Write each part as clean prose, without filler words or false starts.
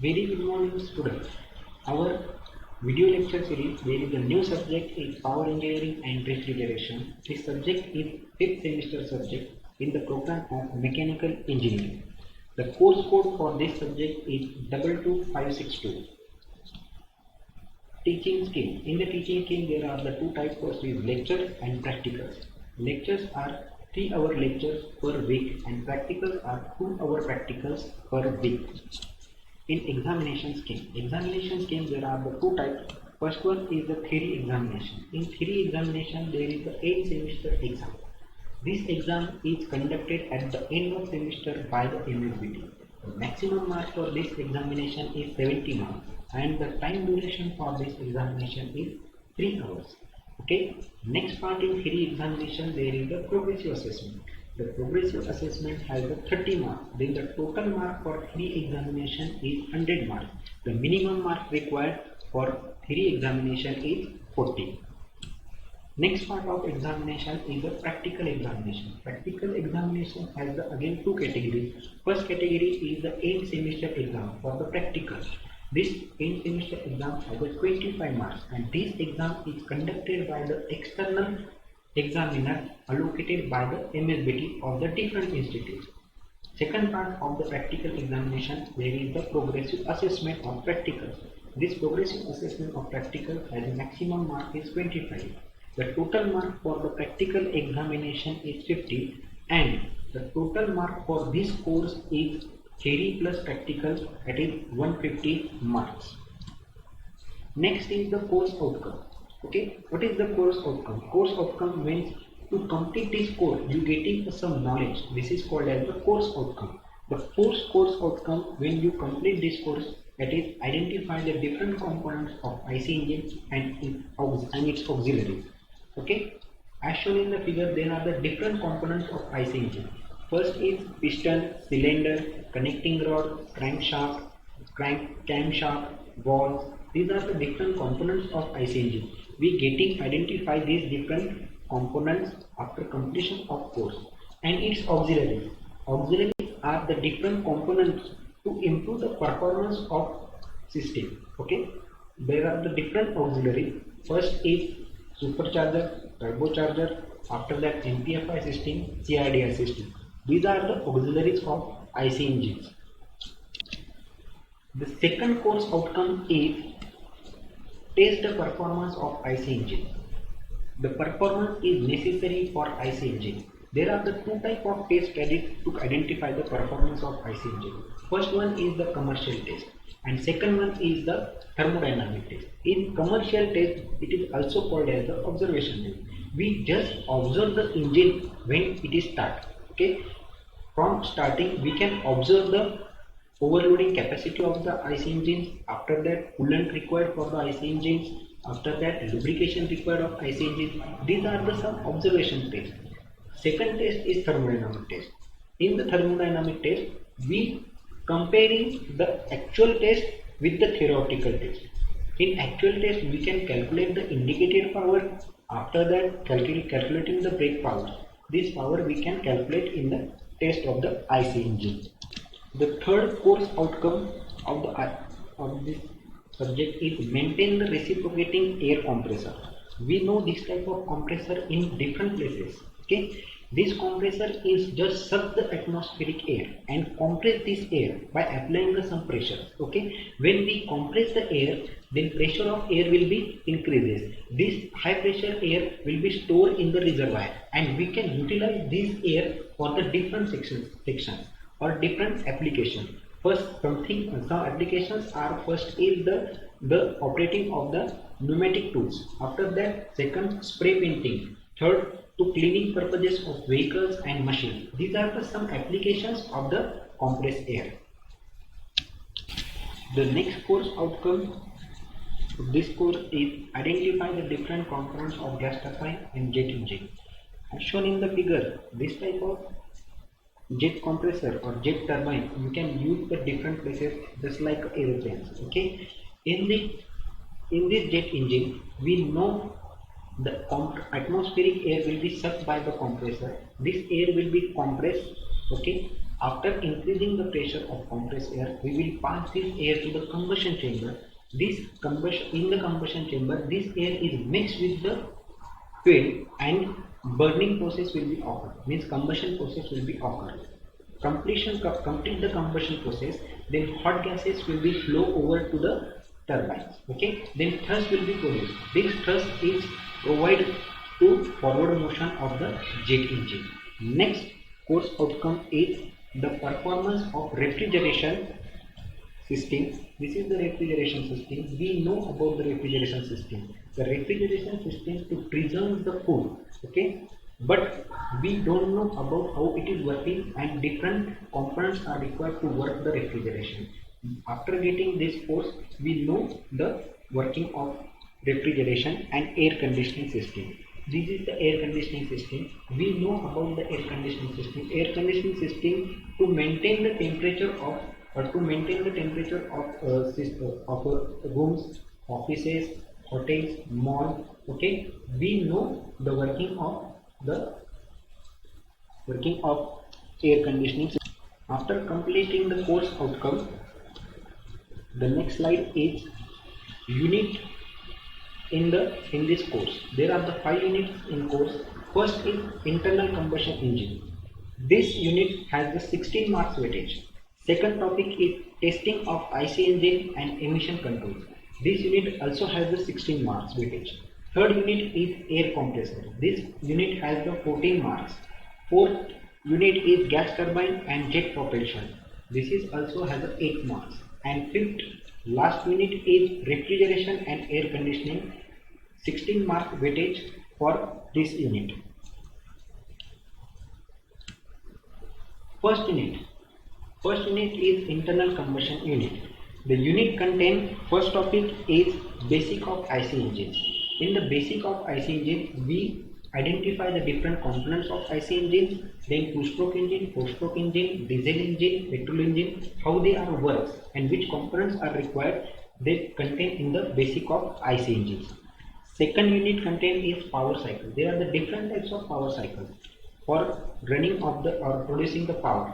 Very good morning, students. Our video lecture series, there is a new subject is power engineering and refrigeration. This subject is fifth semester subject in the program of mechanical engineering. The course code for this subject is 22562. Teaching skill. In the teaching skill, there are the two types: first is lectures and practicals. Lectures are 3-hour lectures per week and practicals are 2-hour practicals per week. In examination scheme there are the two types. First one is the theory examination. In theory examination there is the 8 semester exam. This exam is conducted at the end of semester by the MSBT. The maximum marks for this examination is 70 marks and the time duration for this examination is 3 hours. Okay. Next part in theory examination there is the progressive assessment. The progressive assessment has the 30 marks. Then the total mark for theory examination is 100 marks. The minimum mark required for theory examination is 40. Next part of examination is the practical examination. Practical examination has the again two categories. First category is the end semester exam for the practical. This end semester exam has a 25 marks and this exam is conducted by the external examiner allocated by the MSBT of the different institutes. Second part of the practical examination, there is the progressive assessment of practical. This progressive assessment of practical has a maximum mark is 25. The total mark for the practical examination is 50 and the total mark for this course is theory plus practical, that is 150 marks. Next is the course outcome. Okay, what is the course outcome? Course outcome means to complete this course you getting some knowledge. This is called as the course outcome. The first course outcome when you complete this course, that is identify the different components of IC engine and its auxiliaries. Okay, as shown in the figure there are the different components of IC engine. First is piston, cylinder, connecting rod, crankshaft, camshaft, valves. These are the different components of IC engine. We identify these different components after completion of course and its auxiliaries. Auxiliaries are the different components to improve the performance of system. Okay, there are the different auxiliaries. First is supercharger, turbocharger, after that MPFI system, CRDI system. These are the auxiliaries of IC engines. The second course outcome is test the performance of IC engine. The performance is necessary for IC engine. There are the two types of tests carried to identify the performance of IC engine. First one is the commercial test and second one is the thermodynamic test. In commercial test, it is also called as the observation test. We just observe the engine when it is start. Okay, from starting we can observe the overloading capacity of the IC engines, after that coolant required for the IC engines, after that lubrication required of IC engines. These are the some observation tests. Second test is thermodynamic test. In the thermodynamic test, we comparing the actual test with the theoretical test. In actual test, we can calculate the indicated power. After that, calculating the brake power. This power we can calculate in the test of the IC engine. The third course outcome of this subject is maintain the reciprocating air compressor. We know this type of compressor in different places. Okay, this compressor is just suck the atmospheric air and compress this air by applying some pressure. Okay, when we compress the air, then pressure of air will be increases. This high pressure air will be stored in the reservoir and we can utilize this air for the different sections or different applications. First, some applications are first is the operating of the pneumatic tools. After that, second, spray painting. Third, to cleaning purposes of vehicles and machines. These are the some applications of the compressed air. The next course outcome of this course is identify the different components of gas turbine and jet engine. As shown in the figure, this type of jet compressor or jet turbine you can use the different places just like aeroplanes. Okay, in this jet engine we know the atmospheric air will be sucked by the compressor. This air will be compressed. Okay, After increasing the pressure of compressed air, we will pass this air to the combustion chamber. In the combustion chamber, this air is mixed with the fuel and burning process will be occurred. Means combustion process will be occurred. Complete the combustion process, then hot gases will be flow over to the turbines. Okay, then thrust will be produced. This thrust is provided to forward motion of the jet engine. Next course outcome is the performance of refrigeration system. This is the refrigeration system. We know about the refrigeration system. The refrigeration system to preserve the food. Okay, but we don't know about how it is working, and different components are required to work the refrigeration. After getting this course, we know the working of refrigeration and air conditioning system. This is the air conditioning system. We know about the air conditioning system. Air conditioning system to maintain the temperature of rooms, offices, hotels, malls. Okay, we know the working of air conditioning system. After completing the course outcome, the next slide is unit in this course. There are the 5 units in course. First is internal combustion engine. This unit has the 16 marks weightage. Second topic is testing of IC engine and emission control. This unit also has the 16 marks weightage. Third unit is air compressor. This unit has the 14 marks. Fourth unit is gas turbine and jet propulsion. This is also has the 8 marks. And fifth last unit is refrigeration and air conditioning, 16 mark weightage for this unit. First unit is internal combustion unit. The unit contains, first topic is basic of IC engines. In the basic of IC engine, we identify the different components of IC engines, then 2-stroke engine, 4-stroke engine, diesel engine, petrol engine, how they are works and which components are required, they contain in the basic of IC engines. Second unit contain is power cycle. There are the different types of power cycles for running of the or producing the power.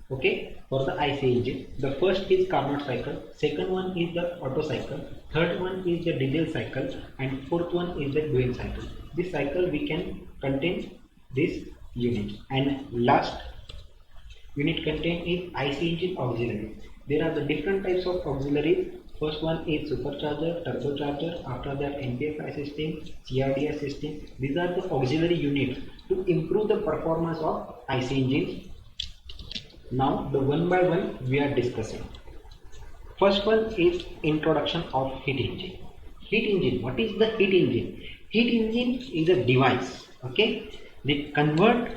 Okay, for the IC engine, the first is Carnot cycle, second one is the Otto cycle, third one is the diesel cycle, and fourth one is the Duane cycle. This cycle we can contain this unit. And last unit contain is IC engine auxiliary. There are the different types of auxiliaries. First one is supercharger, turbocharger, after that NPFI system, CRDS system. These are the auxiliary units to improve the performance of IC engines. Now the one by one we are discussing. First one is introduction of heat engine. Heat engine, what is the heat engine? Heat engine is a device, okay? They convert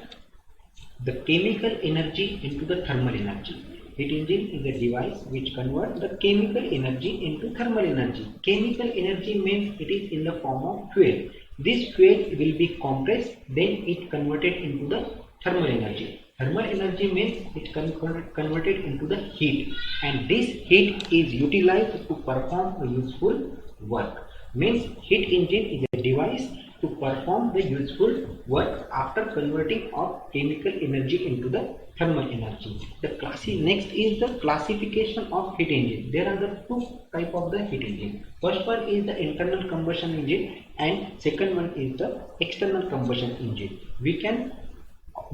the chemical energy into the thermal energy. Heat engine is a device which converts the chemical energy into thermal energy. Chemical energy means it is in the form of fuel. This fuel will be compressed, then it converted into the thermal energy. Thermal energy means it converted into the heat, and this heat is utilized to perform a useful work. Means heat engine is a device to perform the useful work after converting of chemical energy into the thermal energy. Next is the classification of heat engine. There are the two type of the heat engine. First one is the internal combustion engine and second one is the external combustion engine. We can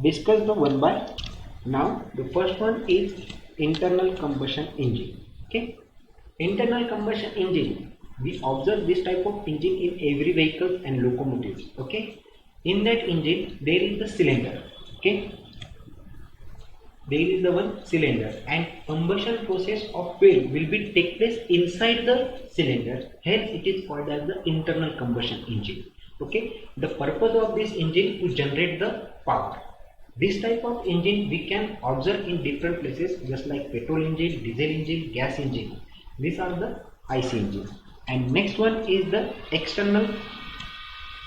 discuss the one by now. The first one is internal combustion engine. Okay, internal combustion engine, we observe this type of engine in every vehicle and locomotives. Okay, in that engine there is the cylinder. Okay, there is the one cylinder, and combustion process of fuel will be take place inside the cylinder, hence it is called as the internal combustion engine. Okay, the purpose of this engine to generate the power. This type of engine we can observe in different places, just like petrol engine, diesel engine, gas engine. These are the IC engines. And next one is the external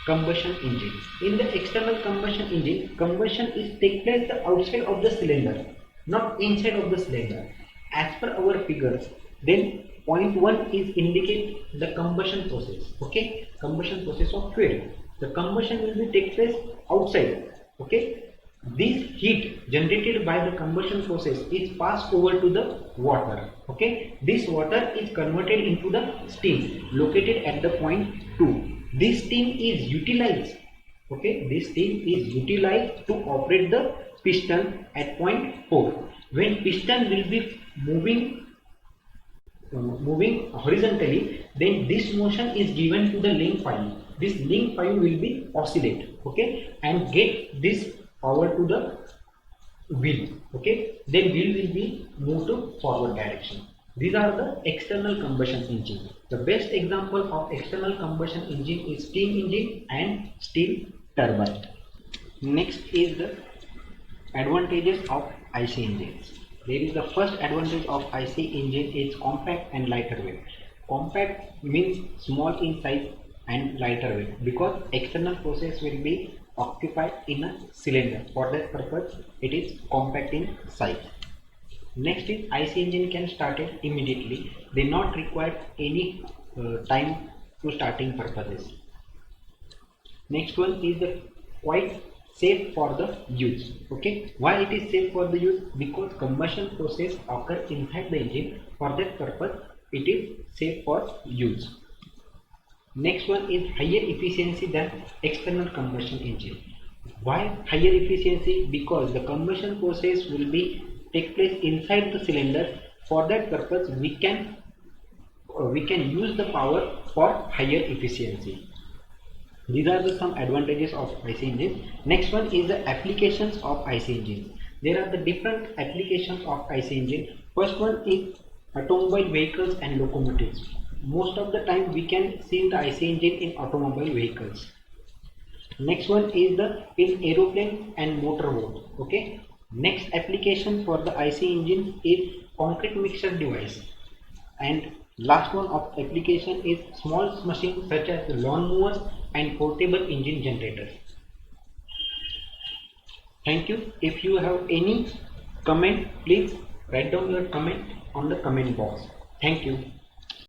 combustion engine. In the external combustion engine, combustion is take place outside of the cylinder, not inside of the cylinder. As per our figures, then point 1 is indicate the combustion process. Okay, combustion process of fuel. The combustion will be take place outside. Okay, This heat generated by the combustion process is passed over to the water. Okay, this water is converted into the steam located at the point 2. This steam is utilized. Okay, this steam is utilized to operate the piston at point 4. When piston will be moving horizontally, then this motion is given to the link file. This link file will be oscillate, okay, and get this power to the wheel. Okay, then wheel will be moved to forward direction. These are the external combustion engine. The best example of external combustion engine is steam engine and steam turbine. Next is the advantages of IC engines. There is the first advantage of IC engine is compact and lighter weight. Compact means small in size and lighter weight because external process will be occupied in a cylinder. For that purpose, it is compact in size. Next is IC engine can start it immediately. They not require any time to starting purposes. Next one is the quite safe for the use. Okay, why it is safe for the use? Because combustion process occurs inside the engine. For that purpose, it is safe for use. Next one is higher efficiency than external combustion engine. Why higher efficiency? Because the combustion process will be take place inside the cylinder. For that purpose, we can use the power for higher efficiency. These are some advantages of IC engines. Next one is the applications of IC engines. There are the different applications of IC engine. First one is automobile vehicles and locomotives. Most of the time we can see the IC engine in automobile vehicles. Next one is in aeroplane and motor boat. Okay. Next application for the IC engine is concrete mixer device. And last one of application is small machines such as lawn mowers and portable engine generators. Thank you. If you have any comment, please write down your comment on the comment box. Thank you.